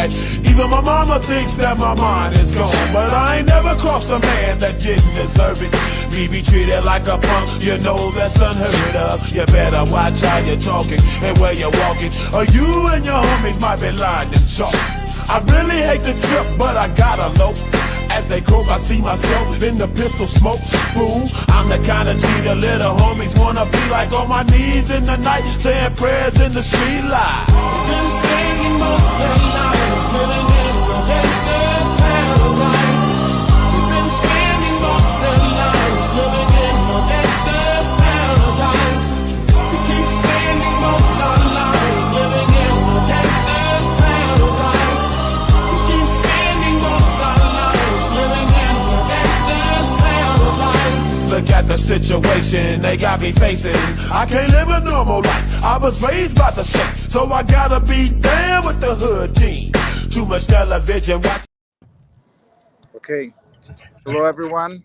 yet. Even my mama thinks that my mind is gone, but I ain't never crossed a man that didn't deserve it. Me be treated like a punk, you know that's unheard of. You better watch how you're talking and where you're walking, or you and your homies might be lying in chalk. I really hate the trip, but I gotta low. As they croak, I see myself in the pistol smoke. Fool, I'm the kind of G the little homies wanna be like, on my knees in the night, saying prayers in the street light. Been spending most of their lives living in the gangster's paradise. We've been spending most of their lives living in the gangster's paradise. We keep spending most of our lives living in the gangster's paradise. We keep spending most of our lives living in the gangster's paradise. Look at the situation they got me facing. I can't live a normal life. I was raised by the state, so I gotta be down with the hood team. Too much television watch. Okay, hello everyone.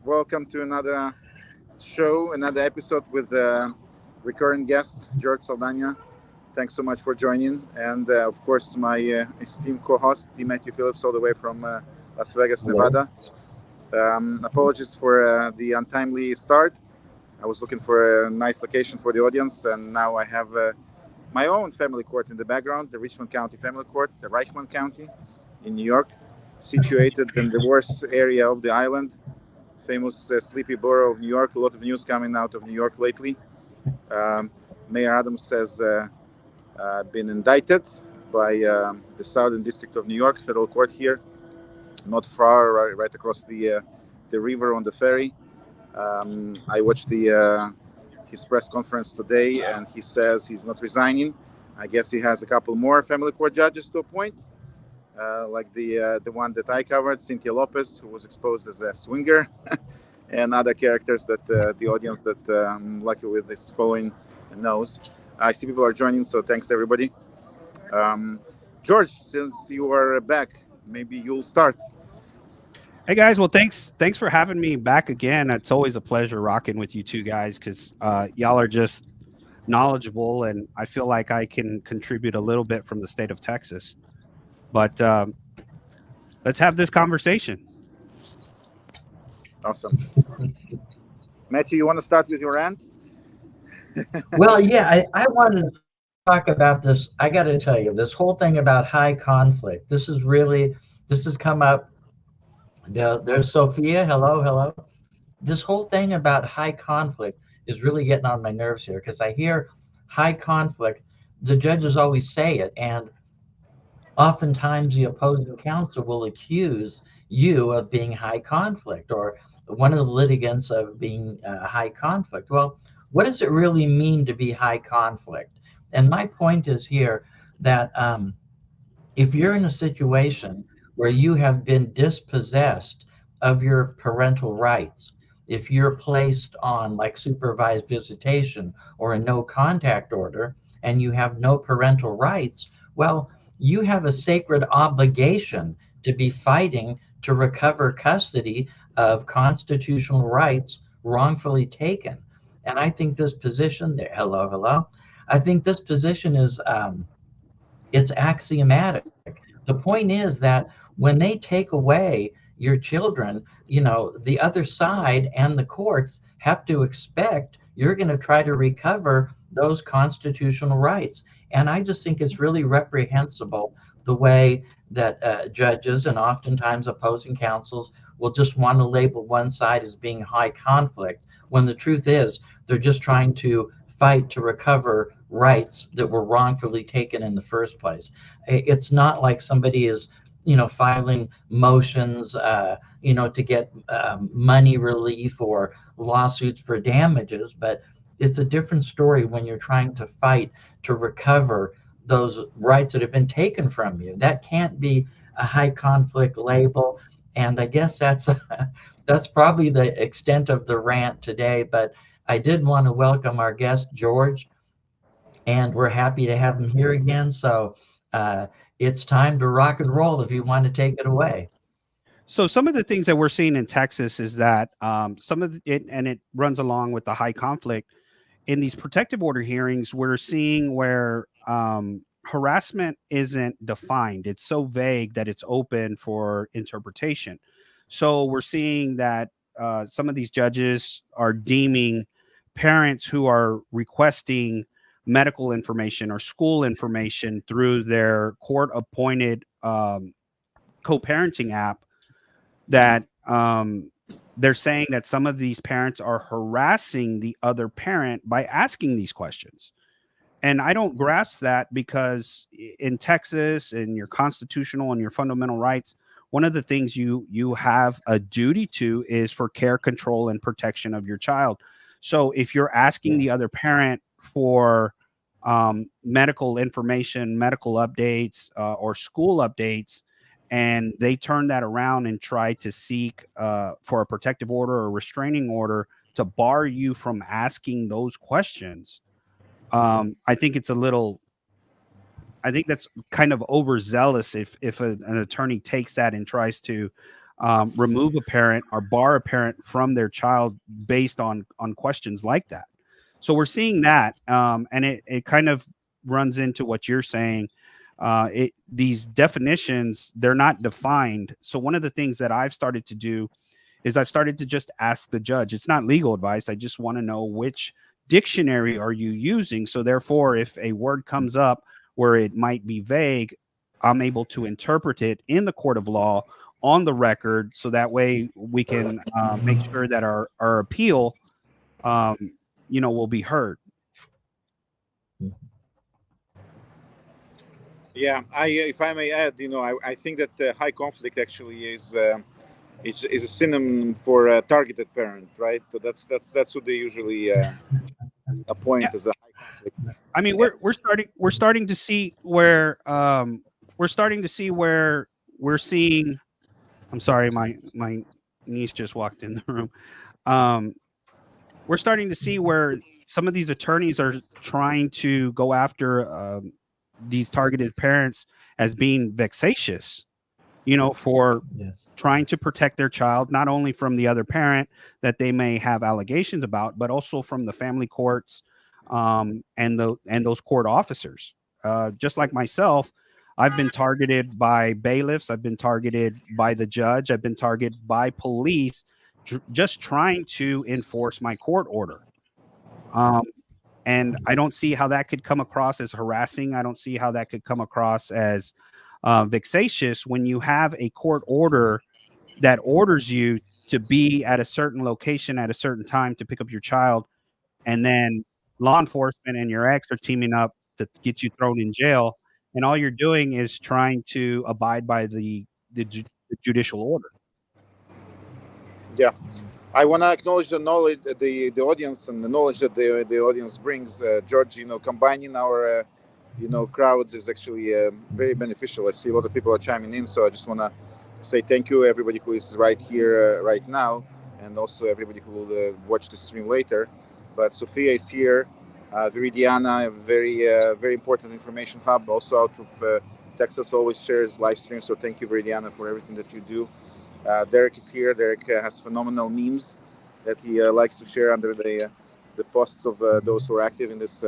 Welcome to another show, another episode with recurring guest George Saldana. Thanks so much for joining, and of course my esteemed co-host Matthew Phillips, all the way from Las Vegas, Nevada. Apologies for the untimely start. I was looking for a nice location for the audience, and now I have my own family court in the background, the Richmond County Family Court, the Reichman County in New York, situated in the worst area of the island, famous sleepy borough of New York. A lot of news coming out of New York lately. Mayor Adams has been indicted by the Southern District of New York Federal Court here, not far, right across the river on the ferry. I watched his press conference today, and he says he's not resigning. I guess he has a couple more family court judges to appoint, like the one that I covered, Cynthia Lopez, who was exposed as a swinger, and other characters that the audience that I'm lucky with is following knows. I see people are joining, so thanks everybody. George, since you are back, maybe you'll start. Hey guys, well thanks for having me back again. It's always a pleasure rocking with you two guys, because y'all are just knowledgeable, and I feel like I can contribute a little bit from the state of Texas. But let's have this conversation. Awesome. Matthew, you want to start with your rant? Well, yeah, I wanted to talk about this. I got to tell you, this whole thing about high conflict, this has come up. There's Sophia. Hello. This whole thing about high conflict is really getting on my nerves here, because I hear high conflict. The judges always say it, and oftentimes the opposing counsel will accuse you of being high conflict, or one of the litigants of being high conflict. Well, what does it really mean to be high conflict? And my point is here that if you're in a situation where you have been dispossessed of your parental rights, if you're placed on like supervised visitation or a no contact order, and you have no parental rights, well, you have a sacred obligation to be fighting to recover custody of constitutional rights wrongfully taken. And I think this position there, hello. I think this position is it's axiomatic. The point is that when they take away your children, you know, the other side and the courts have to expect you're going to try to recover those constitutional rights. And I just think it's really reprehensible the way that judges and oftentimes opposing counsels will just want to label one side as being high conflict, when the truth is they're just trying to fight to recover rights that were wrongfully taken in the first place. It's not like somebody is, you know, filing motions, you know, to get money relief or lawsuits for damages, but it's a different story when you're trying to fight to recover those rights that have been taken from you. That can't be a high conflict label. And I guess that's probably the extent of the rant today, but I did want to welcome our guest, George, and we're happy to have him here again. So it's time to rock and roll if you want to take it away. So some of the things that we're seeing in Texas is that some of it, and it runs along with the high conflict, in these protective order hearings, we're seeing where harassment isn't defined. It's so vague that it's open for interpretation. So we're seeing that some of these judges are deeming parents who are requesting medical information or school information through their court appointed co-parenting app that they're saying that some of these parents are harassing the other parent by asking these questions. And I don't grasp that, because in Texas, in your constitutional and your fundamental rights, one of the things you have a duty to is for care, control, and protection of your child. So if you're asking the other parent for medical information, medical updates, or school updates, and they turn that around and try to seek for a protective order or restraining order to bar you from asking those questions, I think it's a little. I think that's kind of overzealous if an attorney takes that and tries to remove a parent or bar a parent from their child based on questions like that. So we're seeing that, and it kind of runs into what you're saying. These definitions, they're not defined. So one of the things that I've started to do is I've started to just ask the judge. It's not legal advice. I just want to know, which dictionary are you using? So therefore, if a word comes up where it might be vague, I'm able to interpret it in the court of law on the record. So that way we can make sure that our appeal, will be heard. Yeah, if I may add, I think that high conflict actually is a synonym for a targeted parent, right? So that's what they usually appoint as a high conflict. I mean, we're starting to see where we're seeing. I'm sorry, my niece just walked in the room. We're starting to see where some of these attorneys are trying to go after these targeted parents as being vexatious, for trying to protect their child, not only from the other parent that they may have allegations about, but also from the family courts and those court officers. Just like myself, I've been targeted by bailiffs. I've been targeted by the judge. I've been targeted by police, just trying to enforce my court order. And I don't see how that could come across as harassing. I don't see how that could come across as vexatious when you have a court order that orders you to be at a certain location at a certain time to pick up your child, and then law enforcement and your ex are teaming up to get you thrown in jail, and all you're doing is trying to abide by the judicial order. Yeah, I want to acknowledge the knowledge, the audience, and the knowledge that the audience brings. George, combining our crowds is actually very beneficial. I see a lot of people are chiming in, so I just want to say thank you everybody who is right here right now, and also everybody who will watch the stream later. But Sophia is here. Viridiana, a very important information hub, also out of Texas, always shares live streams. So thank you, Viridiana, for everything that you do. Derek is here. Derek has phenomenal memes that he likes to share under the posts of those who are active in this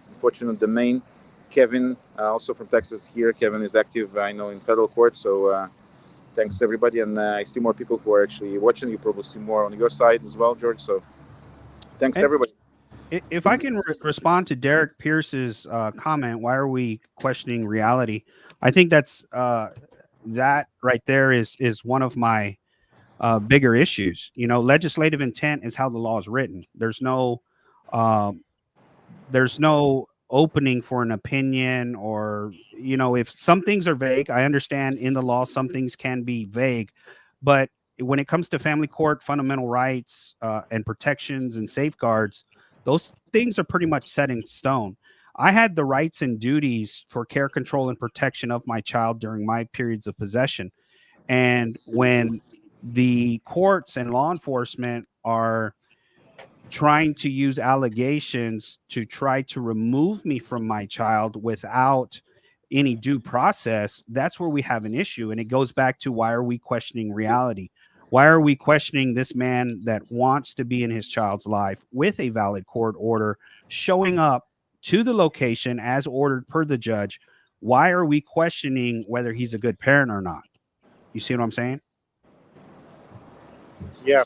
unfortunate domain. Kevin, also from Texas, here. Kevin is active, I know, in federal court. So thanks, everybody. And I see more people who are actually watching. You probably see more on your side as well, George. So thanks, everybody. If I can respond to Derek Pierce's comment, why are we questioning reality? I think that's that right there is one of my bigger issues. Legislative intent is how the law is written. There's no opening for an opinion, or if some things are vague, I understand in the law some things can be vague, but when it comes to family court, fundamental rights and protections and safeguards, those things are pretty much set in stone. I had the rights and duties for care, control, and protection of my child during my periods of possession. And when the courts and law enforcement are trying to use allegations to try to remove me from my child without any due process, that's where we have an issue. And it goes back to, why are we questioning reality? Why are we questioning this man that wants to be in his child's life with a valid court order, showing up to the location as ordered per the judge why are we questioning whether he's a good parent or not? You see what I'm saying? Yeah.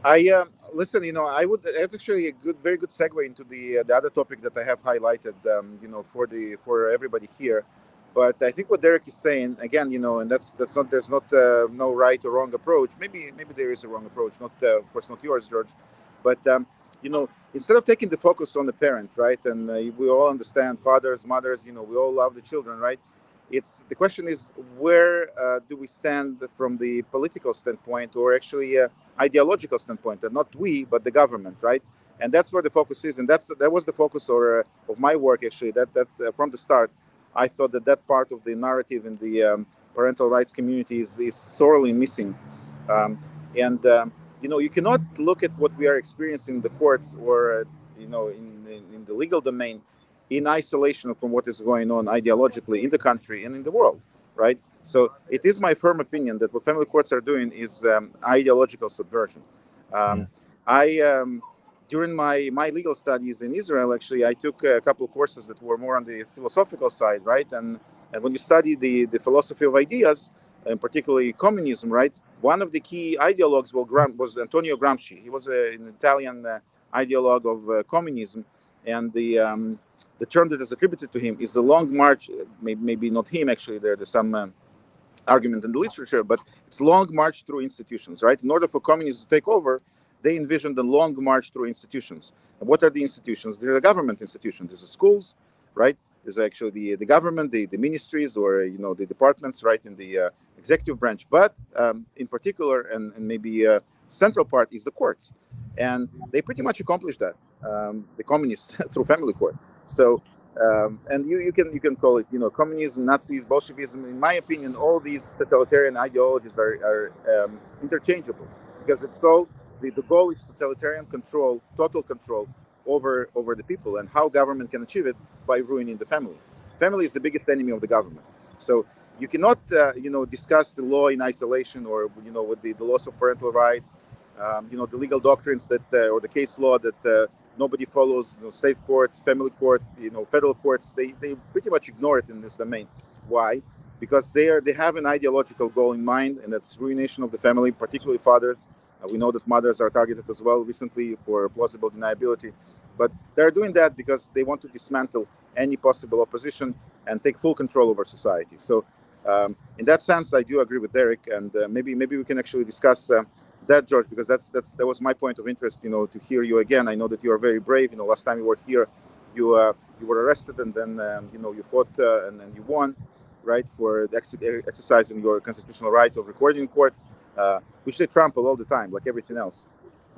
I listen. I would. It's actually a very good segue into the other topic that I have highlighted. For everybody here. But I think what Derek is saying again, and that's not there's not no right or wrong approach. Maybe there is a wrong approach. Not of course not yours, George. But instead of taking the focus on the parent, right? And we all understand fathers, mothers. We all love the children, right? It's the question is where do we stand from the political standpoint, or actually ideological standpoint, and not we but the government, right? And that's where the focus is, and that was the focus of my work actually. That from the start, I thought that part of the narrative in the parental rights community is sorely missing, and you cannot look at what we are experiencing in the courts or in the legal domain in isolation from what is going on ideologically in the country and in the world, right? So it is my firm opinion that what family courts are doing is ideological subversion. I during my legal studies in Israel, actually, I took a couple of courses that were more on the philosophical side, right? And when you study the philosophy of ideas, and particularly communism, right? One of the key ideologues was Antonio Gramsci. He was an Italian ideologue of communism, and the term that is attributed to him is the long march. Maybe not him actually. There's some argument in the literature, but it's long march through institutions, right? In order for communists to take over, they envisioned a long march through institutions. And what are the institutions? They're the government institutions. There's the schools, right? There's actually the government, the ministries, or the departments, right, in the executive branch. But in particular, and maybe central part is the courts, and they pretty much accomplished that. The communists through family court. So, and you can call it communism, Nazis, Bolshevism. In my opinion, all these totalitarian ideologies are interchangeable, because it's all the goal is totalitarian control, total control over the people, and how government can achieve it by ruining the family. Family is the biggest enemy of the government. So you cannot discuss the law in isolation, or with the loss of parental rights, the legal doctrines that or the case law that nobody follows, state court, family court, federal courts. They pretty much ignore it in this domain. Why? Because they have an ideological goal in mind, and that's ruination of the family, particularly fathers. We know that mothers are targeted as well recently for plausible deniability, but they're doing that because they want to dismantle any possible opposition and take full control over society. So in that sense, I do agree with Derek, and maybe we can actually discuss that, George, because that was my point of interest, to hear you again. I know that you are very brave. Last time you were here, you were arrested, and then you fought and then you won, right, for exercising your constitutional right of recording in court, which they trample all the time, like everything else.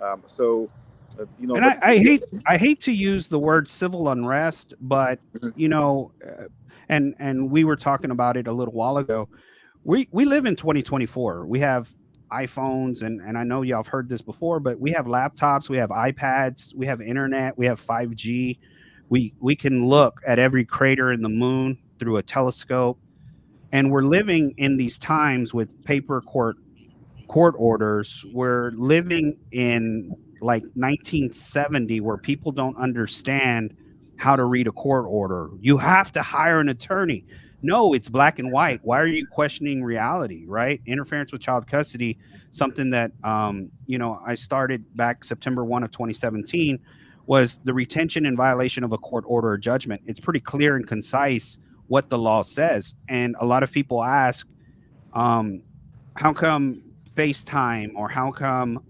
And I hate to use the word civil unrest, but and we were talking about it a little while ago. We live in 2024. We have iPhones, and I know y'all have heard this before, but we have laptops, we have iPads, we have internet, we have 5G. We can look at every crater in the moon through a telescope, and we're living in these times with paper court orders. We're living in like 1970, where people don't understand how to read a court order. You have to hire an attorney. No, it's black and white. Why are you questioning reality, right? Interference with child custody, something that I started back September 1 of 2017, was the retention in violation of a court order or judgment. It's pretty clear and concise what the law says. And a lot of people ask, how come FaceTime, or how come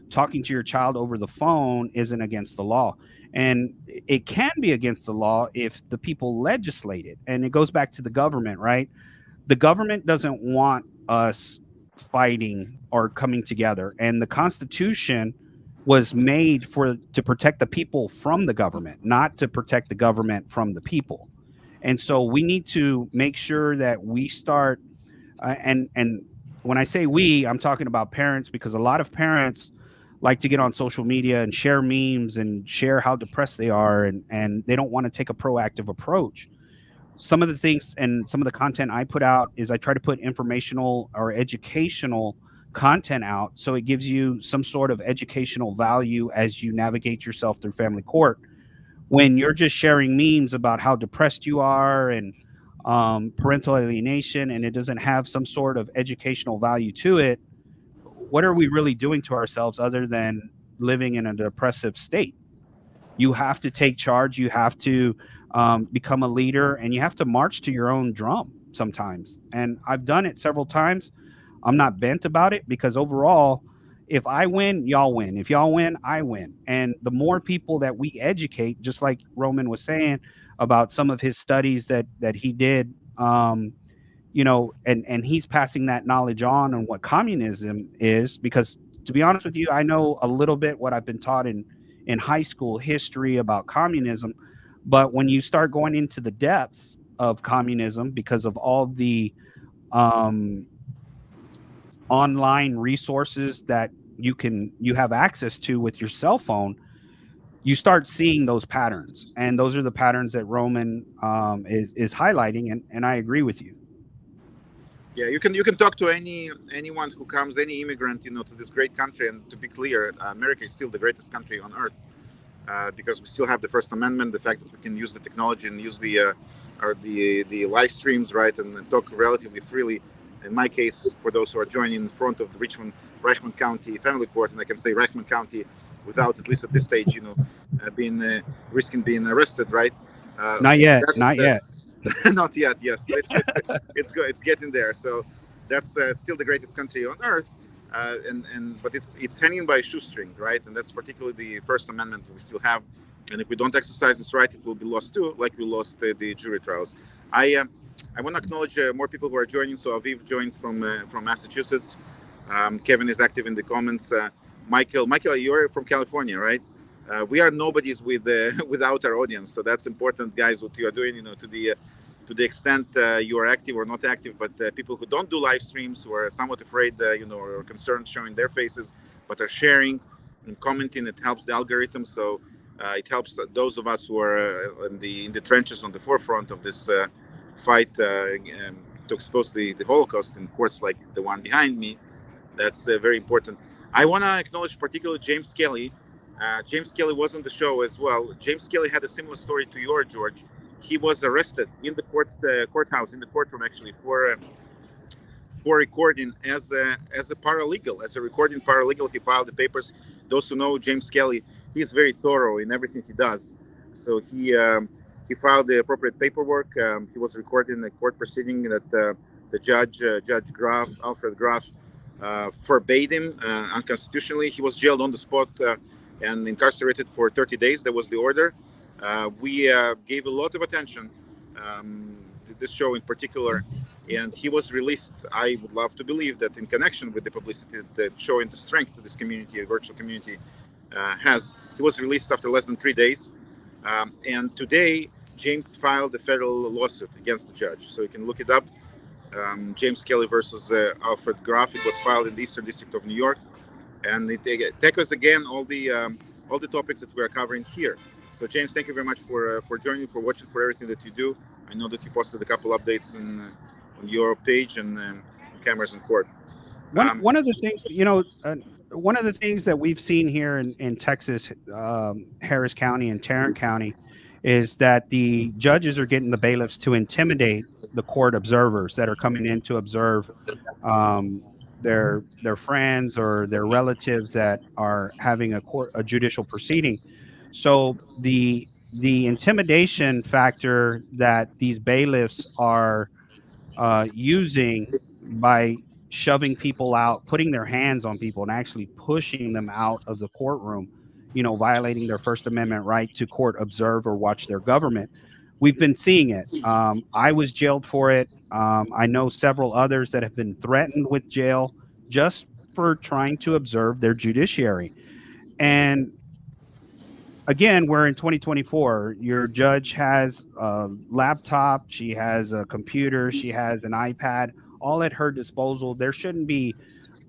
talking to your child over the phone isn't against the law? And it can be against the law if the people legislate it. And it goes back to the government, right? The government doesn't want us fighting or coming together. And the Constitution was made to protect the people from the government, not to protect the government from the people. And so we need to make sure that we start, and when I say we, I'm talking about parents, because a lot of parents like to get on social media and share memes and share how depressed they are, and they don't want to take a proactive approach. Some of the things and some of the content I put out is I try to put informational or educational content out, so it gives you some sort of educational value as you navigate yourself through family court. When you're just sharing memes about how depressed you are and parental alienation, and it doesn't have some sort of educational value to it, what are we really doing to ourselves other than living in a depressive state? You have to take charge. You have to become a leader, and you have to march to your own drum sometimes. And I've done it several times. I'm not bent about it because overall, if I win, y'all win. If y'all win, I win. And the more people that we educate, just like Roman was saying about some of his studies that he did, and he's passing that knowledge on what communism is. Because to be honest with you, I know a little bit what I've been taught in high school history about communism, but when you start going into the depths of communism, because of all the online resources that you have access to with your cell phone, you start seeing those patterns, and those are the patterns that Roman is highlighting, and I agree with you. Yeah, you can talk to anyone who comes, any immigrant, to this great country, and to be clear, America is still the greatest country on earth, because we still have the First Amendment, the fact that we can use the technology and use the live streams, right, and talk relatively freely. In my case, for those who are joining in front of the Reichman County Family Court, and I can say Reichman County without, at least at this stage, being risking being arrested, right? Not yet, not yet. Not yet, yes, but it's getting there. So that's still the greatest country on earth, but it's hanging by a shoestring, right? And that's particularly the First Amendment we still have. And if we don't exercise this right, it will be lost too, like we lost the jury trials. I want to acknowledge more people who are joining. So Aviv joins from Massachusetts. Kevin is active in the comments. Michael, you're from California, right? We are nobodies without our audience, so that's important, guys. What you are doing, to the extent you are active or not active, but people who don't do live streams, who are somewhat afraid, or concerned showing their faces, but are sharing and commenting, it helps the algorithm. So it helps those of us who are in the trenches, on the forefront of this fight to expose the Holocaust in courts like the one behind me. That's very important. I want to acknowledge particularly James Kelly. James Kelly was on the show as well. James Kelly had a similar story to your, George. He was arrested in the courthouse, in the courtroom actually, for recording as a paralegal, as a recording paralegal. He filed the papers. Those who know James Kelly, he's very thorough in everything he does. So he filed the appropriate paperwork. He was recording a court proceeding that the Judge Alfred Graf, forbade him unconstitutionally. He was jailed on the spot and incarcerated for 30 days. That was the order. We gave a lot of attention to this show in particular, and he was released. I would love to believe that in connection with the publicity that showing the strength that this community, a virtual community, has, he was released after less than 3 days. And today, James filed a federal lawsuit against the judge. So you can look it up. James Kelly versus Alfred Graf. It was filed in the Eastern District of New York, and it tackles again all the topics that we are covering here. So James, thank you very much for joining, for watching, for everything that you do. I know that you posted a couple updates on your page and cameras in court. One of the things, one of the things that we've seen here in Texas, Harris County and Tarrant County, is that the judges are getting the bailiffs to intimidate the court observers that are coming in to observe their friends or their relatives that are having a judicial proceeding. So the intimidation factor that these bailiffs are using by shoving people out, putting their hands on people, and actually pushing them out of the courtroom, violating their First Amendment right to court observe or watch their government. We've been seeing it. I was jailed for it. I know several others that have been threatened with jail just for trying to observe their judiciary. And again, we're in 2024. Your judge has a laptop, she has a computer, she has an iPad, all at her disposal. There shouldn't be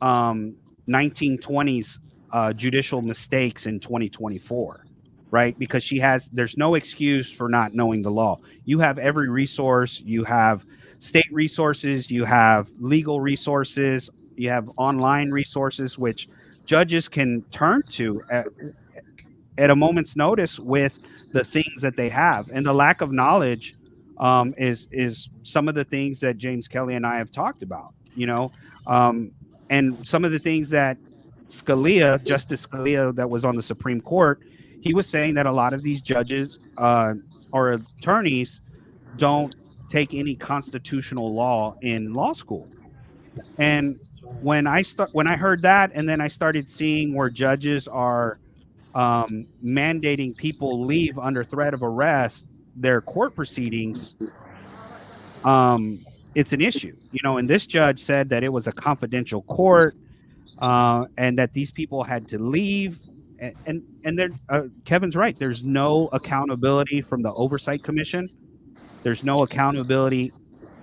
1920s judicial mistakes in 2024, right? Because there's no excuse for not knowing the law. You have every resource. You have state resources, you have legal resources, you have online resources, which judges can turn to at a moment's notice with the things that they have. And the lack of knowledge is some of the things that James Kelly and I have talked about, um, and some of the things that Justice Scalia, that was on the Supreme Court, he was saying that a lot of these judges or attorneys don't take any constitutional law in law school. And when I heard that, and then I started seeing where judges are mandating people leave under threat of arrest their court proceedings, it's an issue, and this judge said that it was a confidential court, and that these people had to leave. And Kevin's right. There's no accountability from the Oversight Commission. There's no accountability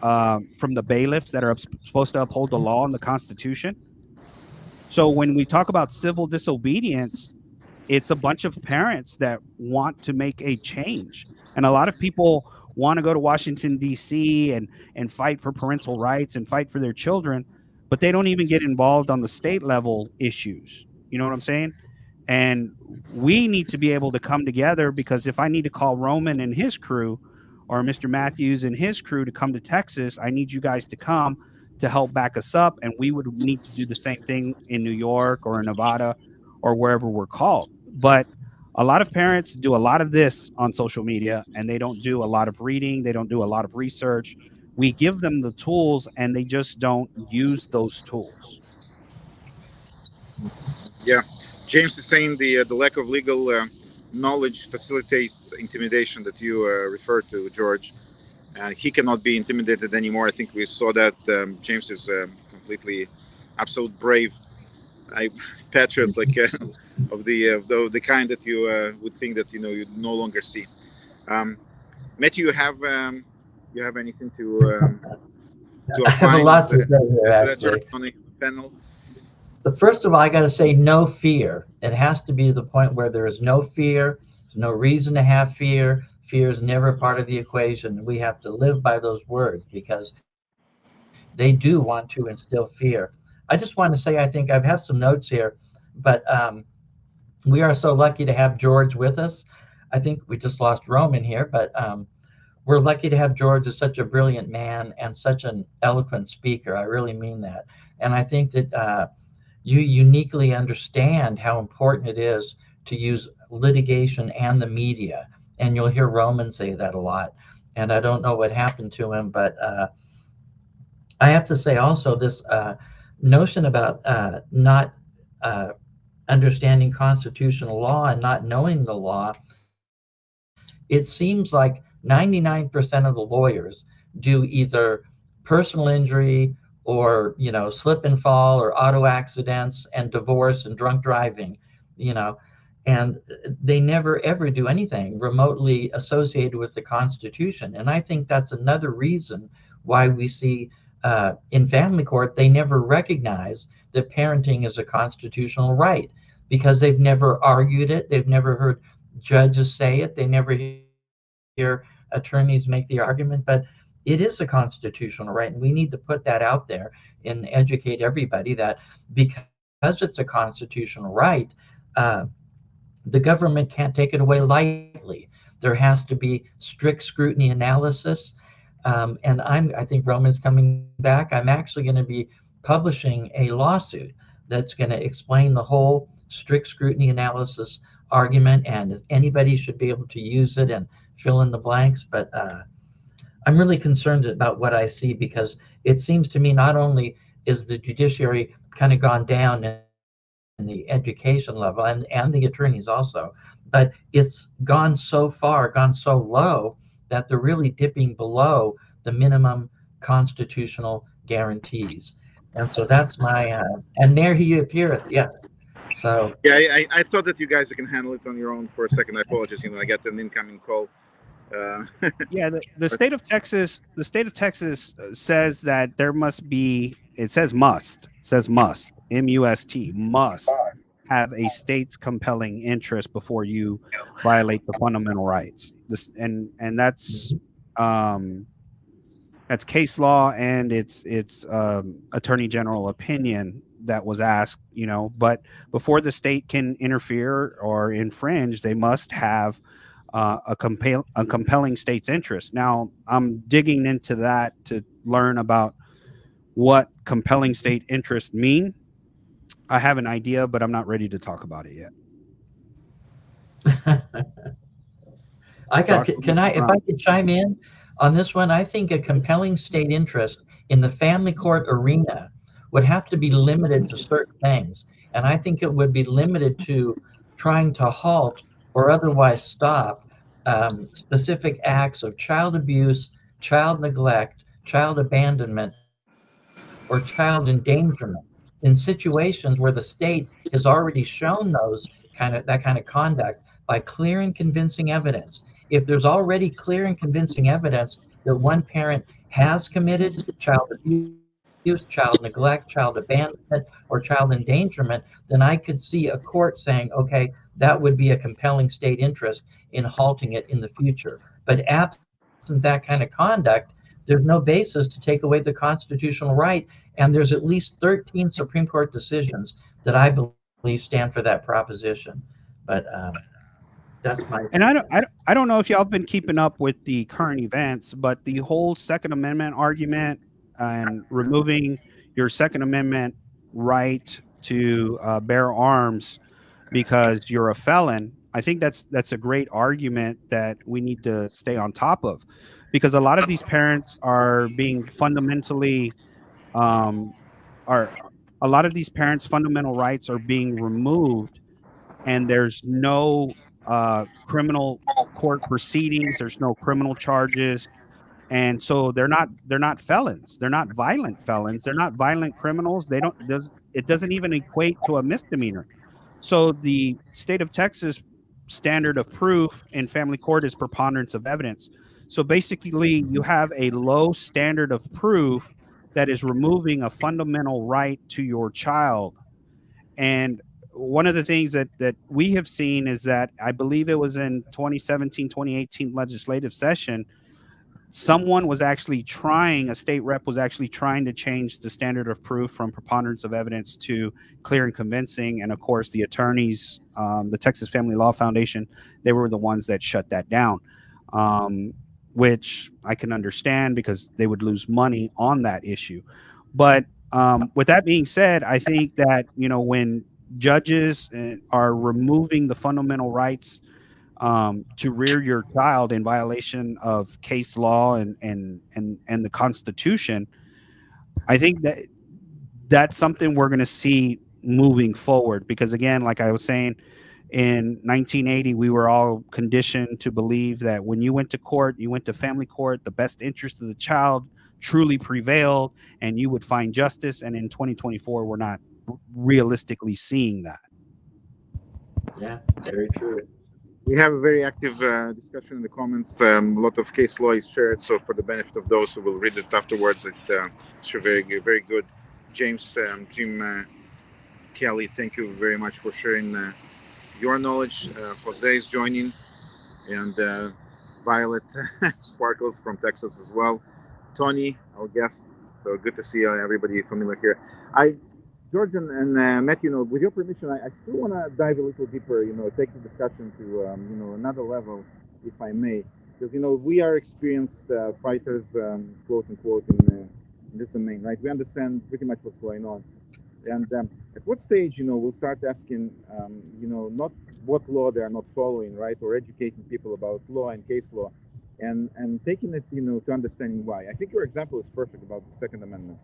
from the bailiffs that are supposed to uphold the law and the Constitution. So when we talk about civil disobedience, it's a bunch of parents that want to make a change. And a lot of people want to go to Washington, D.C. and fight for parental rights and fight for their children, but they don't even get involved on the state level issues. You know what I'm saying? And we need to be able to come together, because if I need to call Roman and his crew, or Mr. Matthews and his crew, to come to Texas, I need you guys to come to help back us up. And we would need to do the same thing in New York or in Nevada or wherever we're called. But a lot of parents do a lot of this on social media, and they don't do a lot of reading. They don't do a lot of research. We give them the tools, and they just don't use those tools. Yeah, James is saying the lack of legal knowledge facilitates intimidation that you referred to, George. He cannot be intimidated anymore. I think we saw that. James is completely absolute brave, patriot, like of the kind that you would think that you no longer see. Matthew, you have anything to I have a lot to say here, actually. On the panel? But first of all, I got to say no fear. It has to be the point where there is no fear. There's no reason to have fear. Fear is never part of the equation. We have to live by those words, because they do want to instill fear. I just want to say, I think I have some notes here, but we are so lucky to have George with us. I think we just lost Roman here, but we're lucky to have George as such a brilliant man and such an eloquent speaker. I really mean that. And I think that you uniquely understand how important it is to use litigation and the media. And you'll hear Roman say that a lot. And I don't know what happened to him, but I have to say also this notion about not understanding constitutional law and not knowing the law. It seems like 99% of the lawyers do either personal injury or slip and fall or auto accidents and divorce and drunk driving, and they never ever do anything remotely associated with the Constitution. And I think that's another reason why we see in family court they never recognize that parenting is a constitutional right, because they've never argued it, they've never heard judges say it, they never hear attorneys make the argument, but it is a constitutional right, and we need to put that out there and educate everybody that because it's a constitutional right, the government can't take it away lightly. There has to be strict scrutiny analysis, and I think Roman's coming back. I'm actually going to be publishing a lawsuit that's going to explain the whole strict scrutiny analysis argument, and anybody should be able to use it and fill in the blanks. But I'm really concerned about what I see, because it seems to me not only is the judiciary kind of gone down in the education level, and the attorneys also, but it's gone so far, gone so low, that they're really dipping below the minimum constitutional guarantees. And so that's my, and there he appeareth, yes. So yeah, I thought that you guys can handle it on your own for a second. I apologize. I got an incoming call. Yeah, the state of Texas, says that there must be. It says must, M-U-S-T, must have a state's compelling interest before you violate the fundamental rights. This and that's case law, and it's attorney general opinion that was asked. But before the state can interfere or infringe, they must have a compelling state's interest. Now, I'm digging into that to learn about what compelling state interest mean. I have an idea, but I'm not ready to talk about it yet. Josh, Can I, if I could chime in on this one, I think a compelling state interest in the family court arena would have to be limited to certain things. And I think it would be limited to trying to halt or otherwise stop specific acts of child abuse, child neglect, child abandonment, or child endangerment in situations where the state has already shown that kind of conduct by clear and convincing evidence. If there's already clear and convincing evidence that one parent has committed child abuse, child neglect, child abandonment, or child endangerment, then I could see a court saying, okay, that would be a compelling state interest in halting it in the future. But absent that kind of conduct, there's no basis to take away the constitutional right. And there's at least 13 Supreme Court decisions that I believe stand for that proposition. But that's my And I don't know if y'all have been keeping up with the current events, but the whole Second Amendment argument and removing your Second Amendment right to bear arms because you're a felon, I think that's a great argument that we need to stay on top of, because a lot of these parents are being fundamentally um, are a lot of these parents' fundamental rights are being removed, and there's no criminal court proceedings, there's no criminal charges, and so they're not felons, they're not violent felons, they're not violent criminals. They don't it doesn't even equate to a misdemeanor. So the state of Texas standard of proof in family court is preponderance of evidence. So basically, you have a low standard of proof that is removing a fundamental right to your child. And one of the things that we have seen is that I believe it was in 2017, 2018 legislative session, a state rep was actually trying to change the standard of proof from preponderance of evidence to clear and convincing. And of course, the attorneys, the Texas Family Law Foundation, they were the ones that shut that down, which I can understand because they would lose money on that issue. But with that being said, I think that, when judges are removing the fundamental rights to rear your child in violation of case law and the Constitution, I think that that's something we're going to see moving forward. Because again, like I was saying, in 1980, we were all conditioned to believe that when you went to court, you went to family court, the best interest of the child truly prevailed and you would find justice. And in 2024, we're not realistically seeing that. Yeah, very true. We have a very active discussion in the comments. A lot of case law is shared, so for the benefit of those who will read it afterwards, it's very good. Jim Kelly, thank you very much for sharing your knowledge. Jose is joining, and Violet Sparkles from Texas as well. Tony, our guest. So good to see everybody familiar here. George and Matthew, with your permission, I still want to dive a little deeper, take the discussion to, another level, if I may. Because, we are experienced fighters, quote unquote, in this domain, right? We understand pretty much what's going on. And at what stage, we'll start asking, not what law they are not following, right? Or educating people about law and case law. And taking it, to understanding why. I think your example is perfect about the Second Amendment.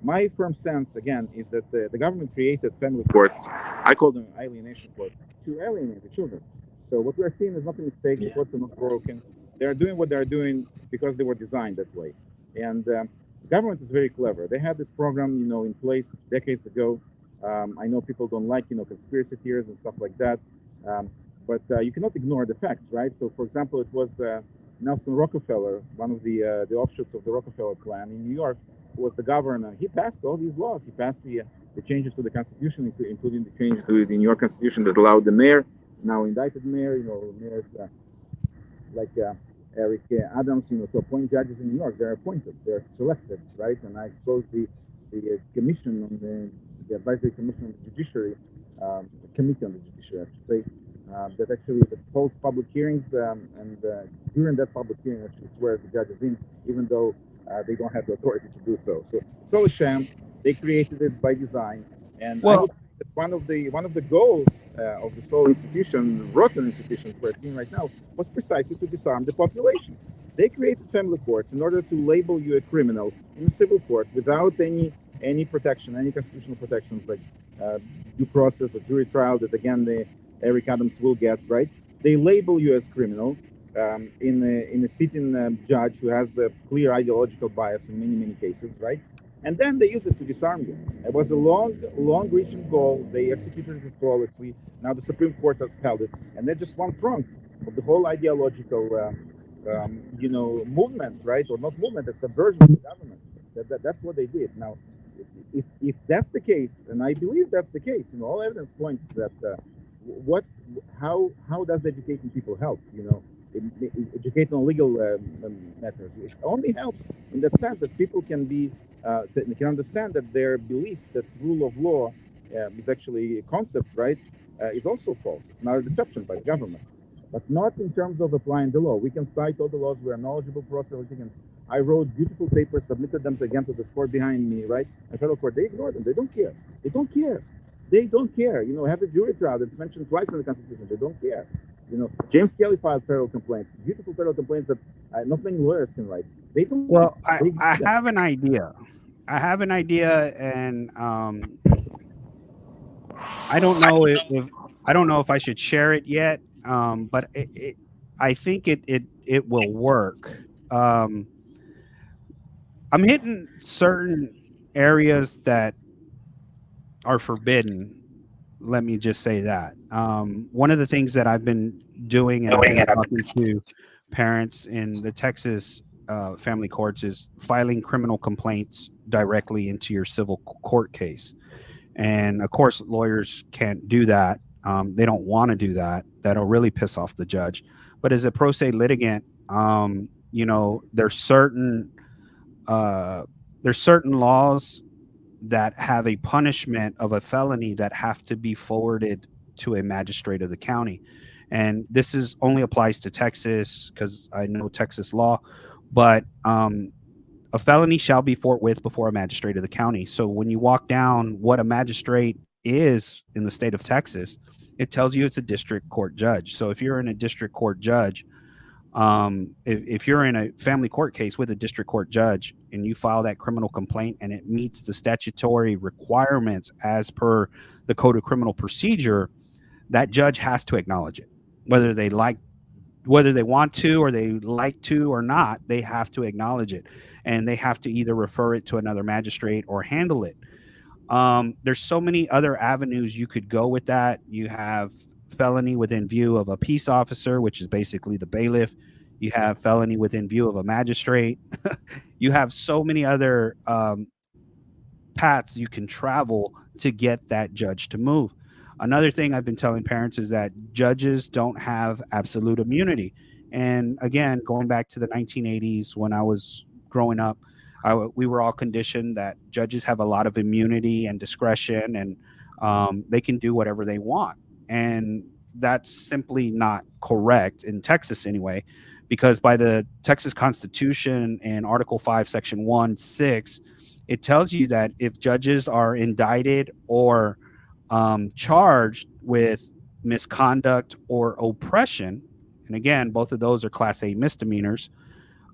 My firm stance, again, is that the government created family courts, I call them alienation courts, to alienate the children. So what we're seeing is not a mistake, the courts are not broken. They're doing what they're doing because they were designed that way. And the government is very clever. They had this program, in place decades ago. I know people don't like, conspiracy theories and stuff like that. But you cannot ignore the facts, right? So, for example, it was Nelson Rockefeller, one of the offshoots of the Rockefeller plan in New York, was the governor. He passed all these laws. He passed the changes to the Constitution, including the change to the New York Constitution that allowed the mayor, now indicted mayor, mayors like Eric Adams, to appoint judges in New York. They're appointed. They're selected, right? And I suppose the commission on the advisory commission on the judiciary, the committee on the judiciary, I should say, that actually that holds public hearings, and during that public hearing actually swears the judges in, even though they don't have the authority to do so. So it's all a sham. They created it by design, and I Well, would say that one of the goals of this whole institution, rotten institution we're seeing right now, was precisely to disarm the population. They created family courts in order to label you a criminal in a civil court without any protection, any constitutional protections like due process or jury trial that again Eric Adams will get, right? They label you as criminal in a sitting judge who has a clear ideological bias in many cases, right? And then they use it to disarm you. It was a long-reaching goal. They executed it flawlessly. Now the Supreme Court upheld it, and they're just one front of the whole ideological, movement, right? Or not movement, it's subversion of the government. That's what they did. Now, if that's the case, and I believe that's the case, all evidence points that how does educating people help? Educating on legal matters. It only helps in that sense that people can can understand that their belief that rule of law is actually a concept, right, is also false. It's not a deception by the government, but not in terms of applying the law. We can cite all the laws. We are knowledgeable for litigants. I wrote beautiful papers, submitted them again to the court behind me, right? And federal court, they ignore them. They don't care. They don't care. They don't care. Have a jury trial that's mentioned twice in the Constitution. They don't care. James Kelly filed federal complaints, beautiful federal complaints that not many lawyers can write. They don't. well, I have an idea. I have an idea, and I don't know if I should share it yet. But I think it will work. I'm hitting certain areas that are forbidden. Let me just say that. One of the things that I've been doing and I've been talking to parents in the Texas family courts is filing criminal complaints directly into your civil court case. And of course, lawyers can't do that. They don't want to do that. That'll really piss off the judge. But as a pro se litigant, there's certain laws that have a punishment of a felony that have to be forwarded to a magistrate of the county. And this only applies to Texas because I know Texas law, but a felony shall be forthwith before a magistrate of the county. So when you walk down what a magistrate is in the state of Texas, it tells you it's a district court judge. So if you're in a district court judge, if you're in a family court case with a district court judge and you file that criminal complaint and it meets the statutory requirements as per the Code of Criminal Procedure, that judge has to acknowledge it. Whether they want to or they like to or not, they have to acknowledge it. And they have to either refer it to another magistrate or handle it. There's so many other avenues you could go with that. You have felony within view of a peace officer, which is basically the bailiff. You have felony within view of a magistrate. You have so many other paths you can travel to get that judge to move. Another thing I've been telling parents is that judges don't have absolute immunity. And again, going back to the 1980s when I was growing up, we were all conditioned that judges have a lot of immunity and discretion, and they can do whatever they want. And that's simply not correct in Texas anyway, because by the Texas Constitution in Article 5, Section 1(6), it tells you that if judges are indicted or charged with misconduct or oppression, and again, both of those are Class A misdemeanors,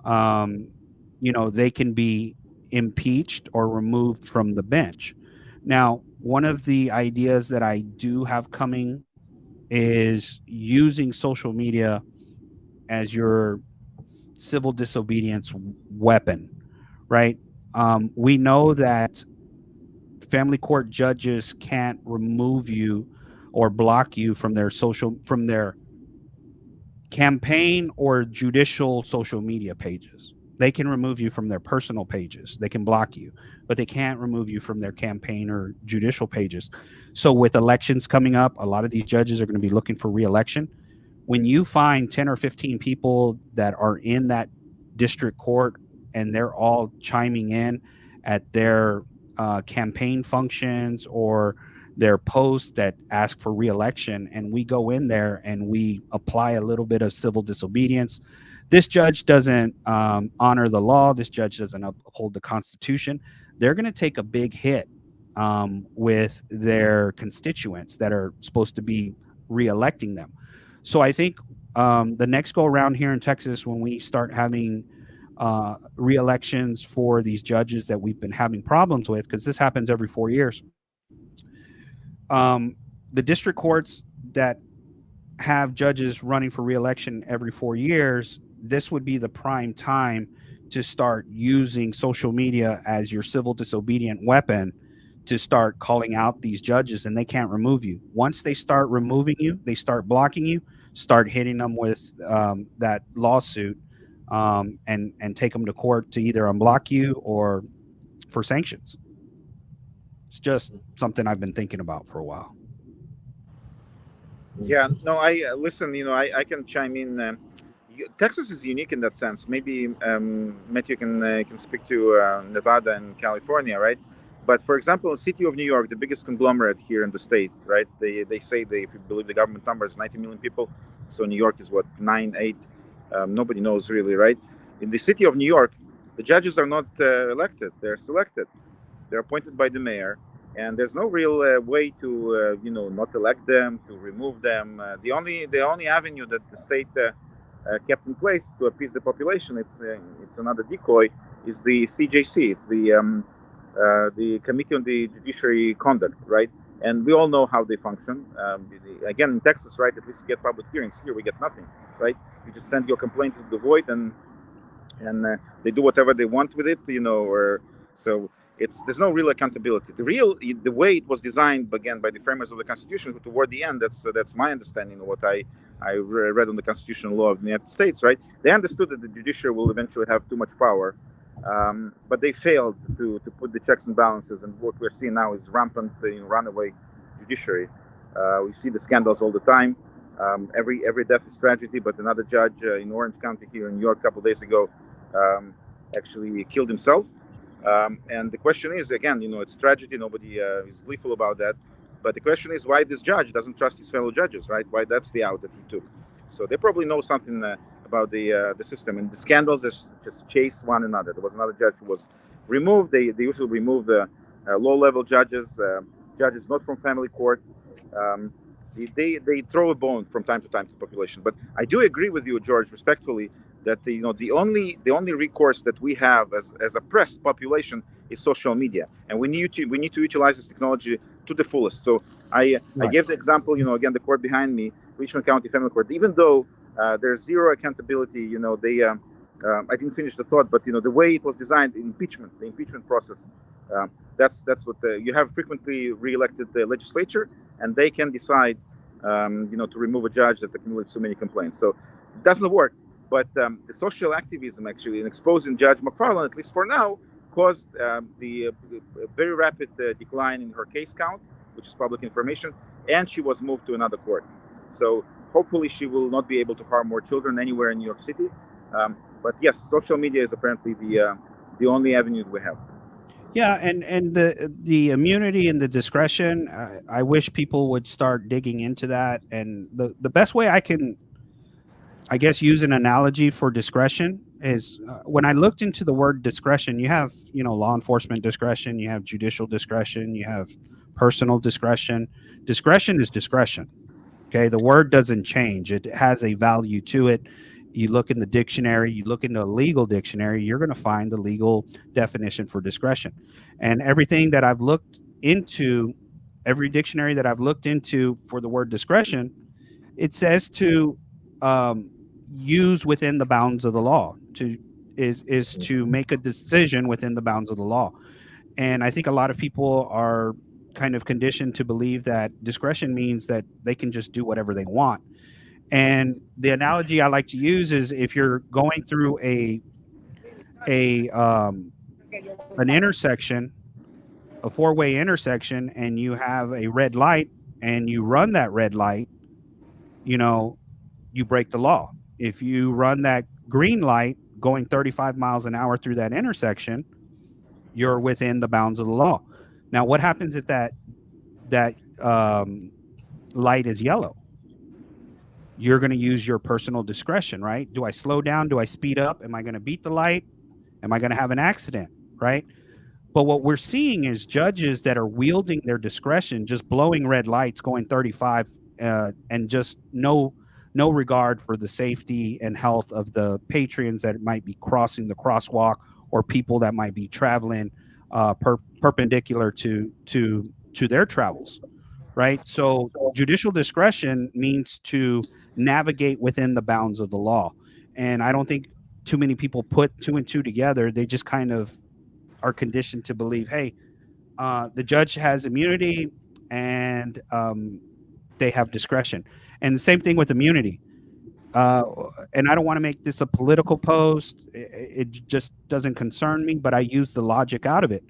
they can be impeached or removed from the bench. Now, one of the ideas that I do have coming is using social media as your civil disobedience weapon, right? We know that family court judges can't remove you or block you from their campaign or judicial social media pages. They can remove you from their personal pages. They can block you, but they can't remove you from their campaign or judicial pages. So with elections coming up, a lot of these judges are going to be looking for re-election. When you find 10 or 15 people that are in that district court and they're all chiming in at their campaign functions or their posts that ask for reelection, and we go in there and we apply a little bit of civil disobedience. This judge doesn't honor the law. This judge doesn't uphold the Constitution. They're going to take a big hit with their constituents that are supposed to be reelecting them. So I think the next go around here in Texas, when we start having re-elections for these judges that we've been having problems with, because this happens every 4 years, the district courts that have judges running for re-election every 4 years, this would be the prime time to start using social media as your civil disobedient weapon to start calling out these judges, and they can't remove you. Once they start removing you, they start blocking you, start hitting them with that lawsuit, and take them to court to either unblock you or for sanctions. It's just something I've been thinking about for a while. Yeah, no, I listen. I can chime in. Texas is unique in that sense. Maybe Matthew can speak to Nevada and California, right? But for example, the city of New York, the biggest conglomerate here in the state, right? They say if you believe the government numbers, 90 million people. So New York is what, 9, 8? Nobody knows really, right? In the city of New York, the judges are not elected; they're selected. They're appointed by the mayor, and there's no real way to not elect them, to remove them. The only avenue that the state kept in place to appease the population, it's another decoy, is the CJC. It's the Committee on the Judiciary Conduct, right? And we all know how they function. Again, in Texas, right, at least you get public hearings. Here we get nothing, right? You just send your complaint to the void, and they do whatever they want with it, or so. There's no real accountability. The way it was designed, again, by the framers of the Constitution, toward the end, that's my understanding of what I read on the constitutional law of the United States, right? They understood that the judiciary will eventually have too much power, but they failed to put the checks and balances. And what we're seeing now is rampant, runaway judiciary. We see the scandals all the time. Every death is tragedy, but another judge in Orange County here in New York a couple of days ago actually killed himself. And the question is, again, it's tragedy. Nobody is gleeful about that. But the question is why this judge doesn't trust his fellow judges, right? Why that's the out that he took. So they probably know something about the system. And the scandals just chase one another. There was another judge who was removed. They usually remove the low-level judges, judges not from family court. They throw a bone from time to time to the population. But I do agree with you, George, respectfully, that the only recourse that we have as oppressed population is social media, and we need to utilize this technology to the fullest. So I gave the example, again, the court behind me, Richmond County Family Court, even though there's zero accountability, they I didn't finish the thought, but the way it was designed, the impeachment process, that's what you have frequently re-elected the legislature, and they can decide to remove a judge that accumulates so many complaints. So it doesn't work. But the social activism, actually, in exposing Judge McFarland, at least for now, caused the very rapid decline in her case count, which is public information, and she was moved to another court. So hopefully she will not be able to harm more children anywhere in New York City. But yes, social media is apparently the only avenue that we have. Yeah, and the immunity and the discretion, I wish people would start digging into that. And the best way I can, I guess, use an analogy for discretion is when I looked into the word discretion, you have, law enforcement discretion, you have judicial discretion, you have personal discretion. Discretion is discretion. Okay. The word doesn't change. It has a value to it. You look in the dictionary, you look into a legal dictionary, you're going to find the legal definition for discretion. And everything that I've looked into, every dictionary that I've looked into for the word discretion, it says to use within the bounds of the law, is to make a decision within the bounds of the law. And I think a lot of people are kind of conditioned to believe that discretion means that they can just do whatever they want. And the analogy I like to use is if you're going through an intersection, a four-way intersection, and you have a red light and you run that red light, you break the law. If you run that green light going 35 miles an hour through that intersection, you're within the bounds of the law. Now, what happens if that light is yellow. You're going to use your personal discretion, right? Do I slow down? Do I speed up? Am I going to beat the light? Am I going to have an accident, right? But what we're seeing is judges that are wielding their discretion, just blowing red lights, going 35, and just no regard for the safety and health of the patrons that might be crossing the crosswalk, or people that might be traveling perpendicular to their travels, right? So judicial discretion means to navigate within the bounds of the law, and I don't think too many people put two and two together. They just kind of are conditioned to believe, hey, the judge has immunity, and they have discretion. And the same thing with immunity. And I don't want to make this a political post. It just doesn't concern me, but I use the logic out of it.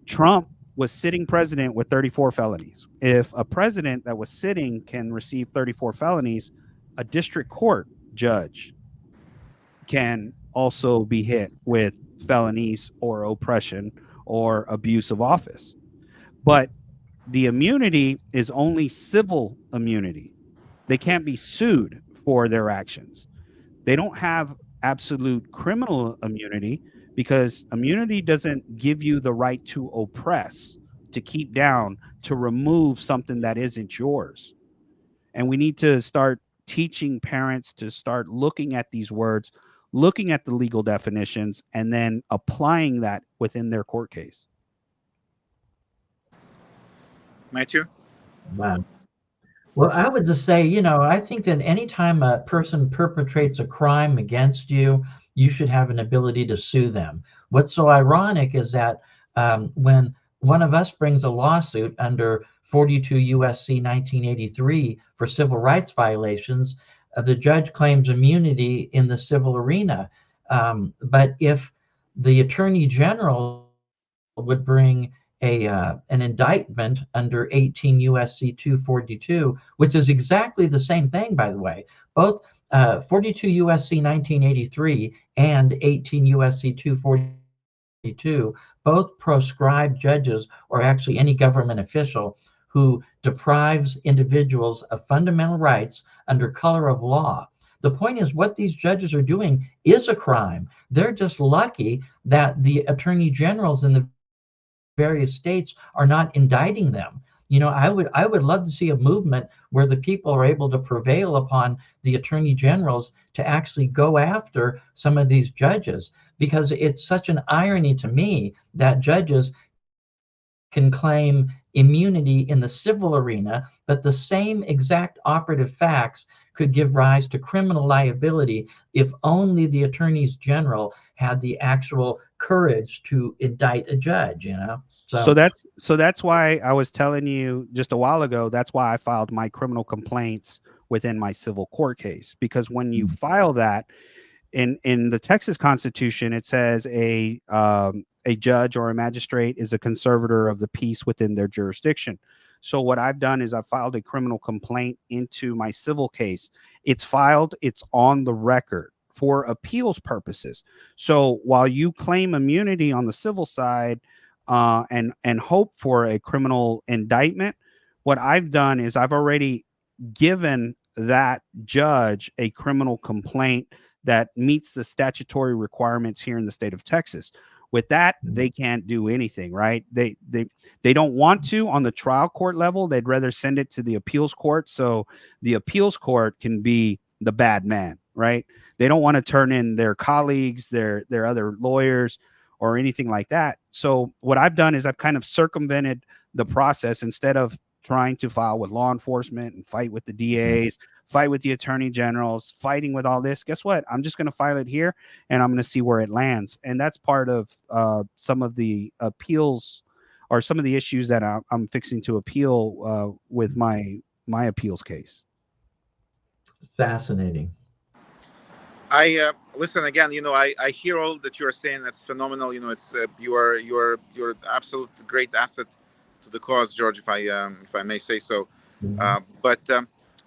Trump was sitting president with 34 felonies. If a president that was sitting can receive 34 felonies, a district court judge can also be hit with felonies or oppression or abuse of office. But the immunity is only civil immunity. They can't be sued for their actions. They don't have absolute criminal immunity, because immunity doesn't give you the right to oppress, to keep down, to remove something that isn't yours. And we need to start teaching parents to start looking at these words, looking at the legal definitions, and then applying that within their court case. Matthew? Wow. Well, I would just say, you know, I think that anytime a person perpetrates a crime against you, you should have an ability to sue them. What's so ironic is that when one of us brings a lawsuit under 42 USC 1983 for civil rights violations, the judge claims immunity in the civil arena. But if the attorney general would bring an indictment under 18 USC 242, which is exactly the same thing, by the way. Both 42 USC 1983 and 18 USC 242 both proscribe judges, or actually any government official, who deprives individuals of fundamental rights under color of law. The point is, what these judges are doing is a crime. They're just lucky that the attorney generals in the various states are not indicting them. You know, I would love to see a movement where the people are able to prevail upon the attorney generals to actually go after some of these judges, because it's such an irony to me that judges can claim immunity in the civil arena, but the same exact operative facts could give rise to criminal liability if only the attorneys general had the actual courage to indict a judge, you know? So that's why I was telling you just a while ago, that's why I filed my criminal complaints within my civil court case, because when you file that in the Texas Constitution, it says a judge or a magistrate is a conservator of the peace within their jurisdiction. So what I've done is I filed a criminal complaint into my civil case. It's filed, it's on the record for appeals purposes. So while you claim immunity on the civil side and hope for a criminal indictment, what I've done is I've already given that judge a criminal complaint that meets the statutory requirements here in the state of Texas. With that, they can't do anything, right? They don't want to on the trial court level. They'd rather send it to the appeals court, so the appeals court can be the bad man, right? They don't want to turn in their colleagues, their other lawyers, or anything like that. So what I've done is I've kind of circumvented the process. Instead of trying to file with law enforcement and fight with the DAs, fight with the attorney generals, fighting with all this, guess what? I'm just going to file it here, and I'm going to see where it lands. And that's part of some of the appeals, or some of the issues that I'm fixing to appeal with my appeals case. Fascinating. I listen again. You know, I hear all that you are saying. That's phenomenal. You know, it's you're absolute great asset to the cause, George, if I may say so. But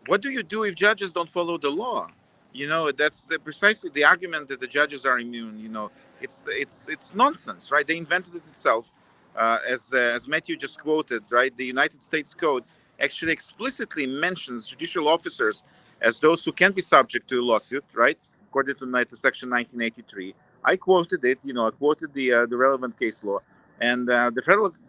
what do you do if judges don't follow the law? You know, that's precisely the argument that the judges are immune. You know, it's nonsense, right? They invented it itself, as Matthew just quoted, right? The United States Code actually explicitly mentions judicial officers as those who can be subject to a lawsuit, right? According to Section 1983. I quoted it, I quoted the relevant case law, and the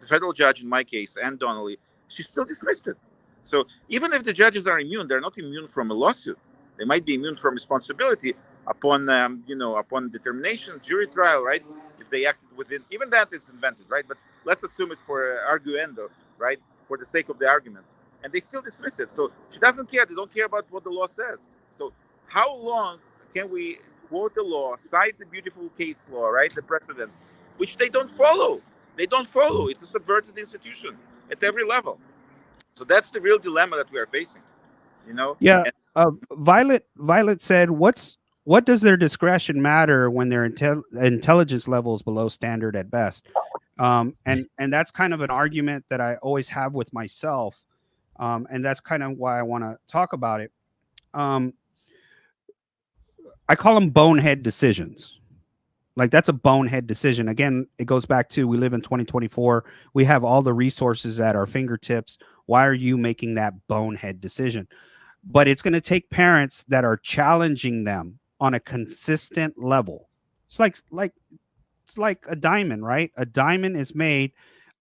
federal judge in my case, Ann Donnelly, she still dismissed it. So even if the judges are immune, they're not immune from a lawsuit. They might be immune from responsibility upon, upon determination, jury trial, right? If they acted within, even that it's invented, right? But let's assume it for arguendo, right? For the sake of the argument, and they still dismiss it. So she doesn't care. They don't care about what the law says. So how long can we quote the law, cite the beautiful case law, right? The precedents, which they don't follow. They don't follow. It's a subverted institution at every level. So that's the real dilemma that we are facing, Yeah. And Violet said, what does their discretion matter when their intelligence level is below standard at best? And that's kind of an argument that I always have with myself. And that's kind of why I want to talk about it. I call them bonehead decisions. Like, that's a bonehead decision. Again, it goes back to, we live in 2024. We have all the resources at our fingertips. Why are you making that bonehead decision? But it's going to take parents that are challenging them on a consistent level. It's like a diamond, right? A diamond is made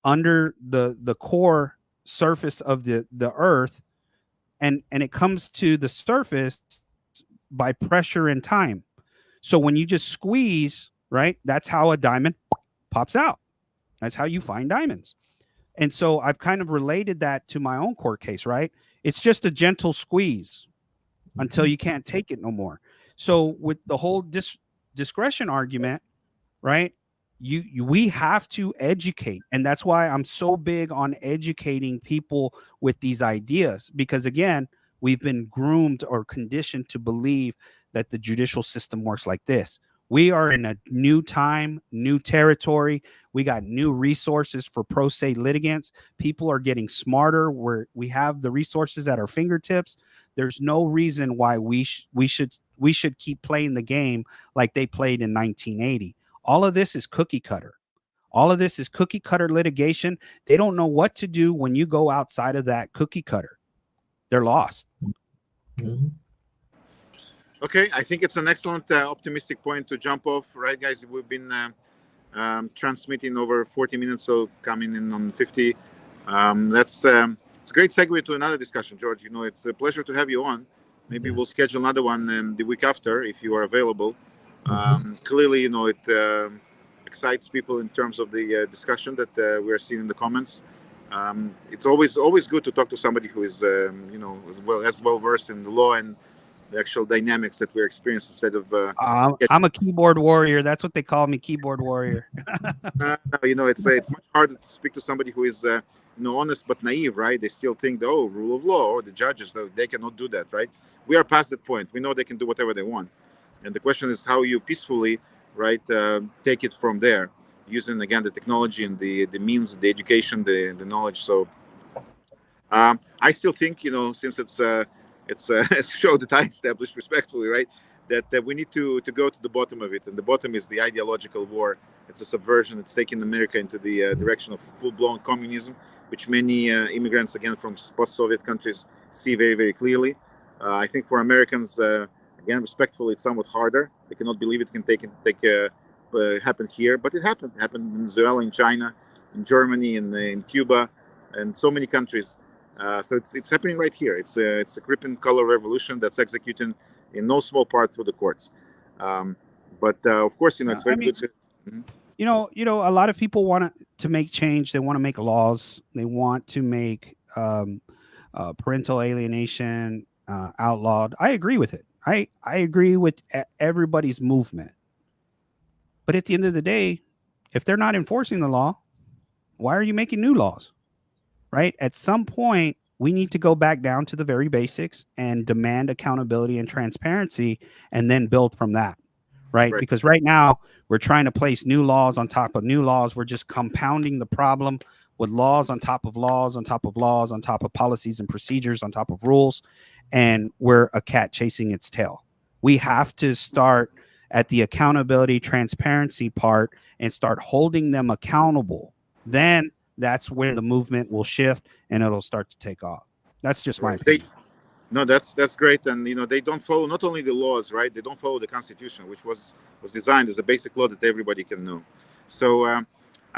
under the core surface of the earth, and it comes to the surface by pressure and time. So when you just squeeze, right, that's how a diamond pops out. That's how you find diamonds. And so I've kind of related that to my own court case, right? It's just a gentle squeeze until you can't take it no more. So with the whole discretion argument, right, we have to educate. And that's why I'm so big on educating people with these ideas, because again, we've been groomed or conditioned to believe that the judicial system works like this. We are in a new time, new territory. We got new resources for pro se litigants. People are getting smarter. We have the resources at our fingertips. There's no reason why we should keep playing the game like they played in 1980. All of this is cookie cutter. All of this is cookie cutter litigation. They don't know what to do when you go outside of that cookie cutter. They're lost. Mhm. Okay, I think it's an excellent optimistic point to jump off, right, guys? We've been transmitting over 40 minutes, so coming in on 50. It's a great segue to another discussion, George. It's a pleasure to have you on. Maybe we'll schedule another one the week after if you are available. Clearly, it excites people in terms of the discussion that we are seeing in the comments. It's always good to talk to somebody who is as well versed in the law and the actual dynamics that we're experiencing instead of I'm a keyboard warrior. That's what they call me, keyboard warrior. It's much harder to speak to somebody who is honest but naive, right? They still think rule of law, or the judges, they cannot do that, right? We are past that point. We know they can do whatever they want, and the question is how you peacefully, right, take it from there, using again the technology and the means, the education, the knowledge. So I still think, since it's a show that I established respectfully, right, that we need to go to the bottom of it, and the bottom is the ideological war. It's a subversion. It's taking America into the direction of full-blown communism, which many immigrants, again, from post-Soviet countries see very, very clearly. I think for Americans, again, respectfully, it's somewhat harder. They cannot believe it can happen here, but it happened. It happened in Venezuela, in China, in Germany, in Cuba, and so many countries. So it's happening right here. It's a creeping color revolution that's executing in no small part through the courts. But of course, it's very good. A lot of people want to make change. They want to make laws. They want to make parental alienation outlawed. I agree with it. I agree with everybody's movement. But at the end of the day, if they're not enforcing the law, why are you making new laws? Right? At some point, we need to go back down to the very basics and demand accountability and transparency, and then build from that. Right? Because right now, we're trying to place new laws on top of new laws. We're just compounding the problem with laws on top of laws, on top of laws, on top of policies and procedures, on top of rules. And we're a cat chasing its tail. We have to start at the accountability, transparency part and start holding them accountable. Then that's where the movement will shift and it'll start to take off. That's just my They, opinion. no, that's great, and they don't follow not only the laws, right? They don't follow the Constitution, which was designed as a basic law that everybody can know. So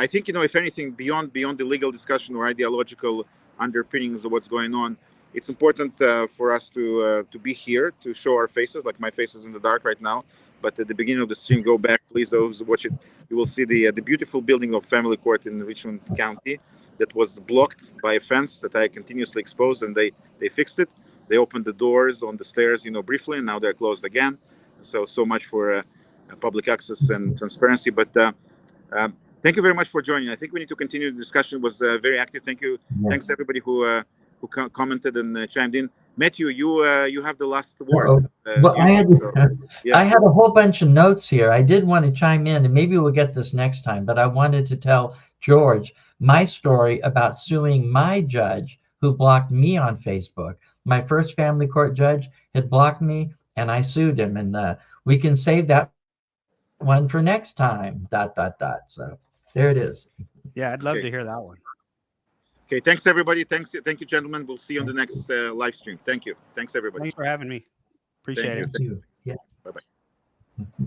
I think if anything beyond the legal discussion or ideological underpinnings of what's going on, it's important for us to be here to show our faces. Like my face is in the dark right now, but at the beginning of the stream, go back, please. Those who watch it, you will see the beautiful building of Family Court in Richmond County that was blocked by a fence that I continuously exposed, and they fixed it. They opened the doors on the stairs, briefly, and now they're closed again. So much for public access and transparency. But thank you very much for joining. I think we need to continue. The discussion was very active. Thank you. Yes. Thanks everybody who commented and chimed in. Matthew, you have the last word. Well, I had yeah. I had a whole bunch of notes here. I did want to chime in, and maybe we'll get this next time. But I wanted to tell George my story about suing my judge who blocked me on Facebook. My first family court judge had blocked me, and I sued him. And we can save that one for next time. ... So there it is. Yeah, I'd love to hear that one. Okay, thanks everybody. Thank you, gentlemen. We'll see you on the next live stream. Thank you. Thanks everybody. Thanks for having me. Appreciate it. Thank you. Yeah. Bye-bye.